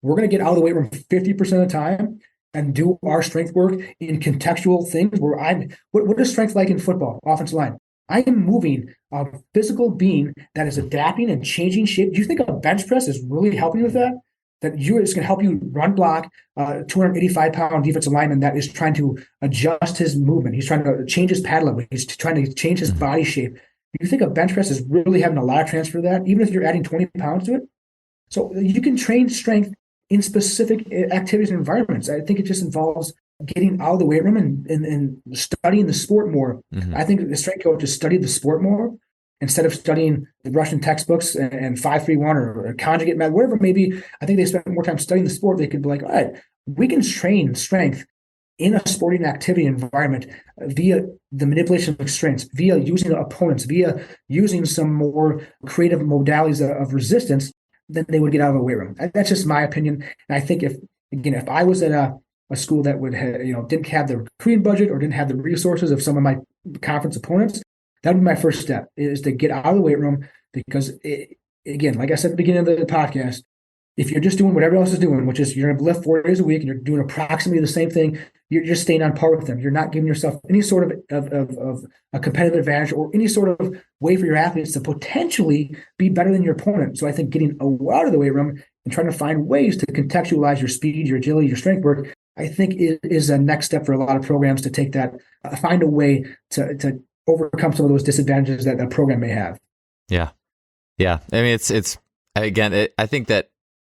we're going to get out of the weight room 50% of the time and do our strength work in contextual things where what is strength like in football, offensive line? I am moving a physical being that is adapting and changing shape. Do you think a bench press is really helping you with that? That it's going to help you run block 285-pound defensive lineman that is trying to adjust his movement. He's trying to change his pad level. He's trying to change his body shape. Do you think a bench press is really having a lot of transfer to that, even if you're adding 20 pounds to it? So you can train strength in specific activities and environments. I think it just involves getting out of the weight room and studying the sport more. I think the strength coaches study the sport more instead of studying the Russian textbooks and 5-3-1 or conjugate method, whatever it may be. I think they spend more time studying the sport. They could be like, all right, we can train strength in a sporting activity environment via the manipulation of strengths, via using opponents, via using some more creative modalities of resistance than they would get out of a weight room. That's just my opinion. And I think if I was at a school that would have, didn't have the recruiting budget or didn't have the resources of some of my conference opponents, that would be my first step, is to get out of the weight room. Because again, like I said at the beginning of the podcast, if you're just doing what everyone else is doing, which is you're going to lift 4 days a week and you're doing approximately the same thing, you're just staying on par with them. You're not giving yourself any sort of a competitive advantage or any sort of way for your athletes to potentially be better than your opponent. So I think getting out of the weight room and trying to find ways to contextualize your speed, your agility, your strength work, I think is a next step for a lot of programs to take that, find a way to overcome some of those disadvantages that a program may have. Yeah. Yeah. I mean, I think that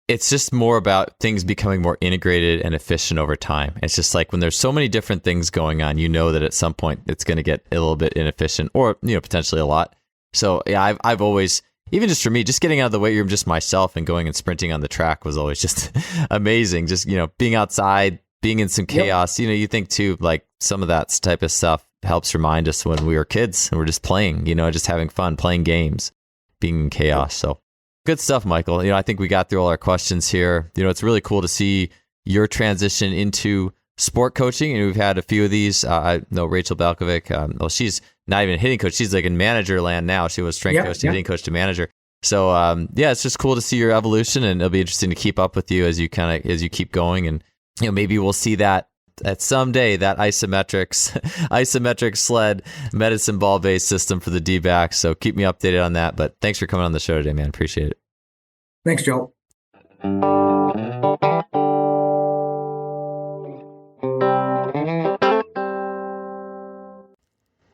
it's just more about things becoming more integrated and efficient over time. It's just like when there's so many different things going on, that at some point it's going to get a little bit inefficient or, potentially a lot. So yeah, I've always, even just for me, just getting out of the weight room, just myself and going and sprinting on the track was always just amazing. Just, being outside, being in some chaos, you think too, like some of that type of stuff helps remind us when we were kids and we're just playing, just having fun, playing games, being in chaos. So good stuff, Michael. I think we got through all our questions here. It's really cool to see your transition into sport coaching. And we've had a few of these. I know Rachel Balkovic. She's not even a hitting coach. She's like in manager land now. She was strength coach to hitting coach to manager. So it's just cool to see your evolution, and it'll be interesting to keep up with you as you keep going. And maybe we'll see that at someday, that isometric sled medicine ball based system for the D-backs. So keep me updated on that. But thanks for coming on the show today, man. Appreciate it. Thanks, Joe.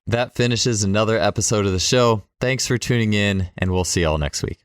That finishes another episode of the show. Thanks for tuning in, and we'll see y'all next week.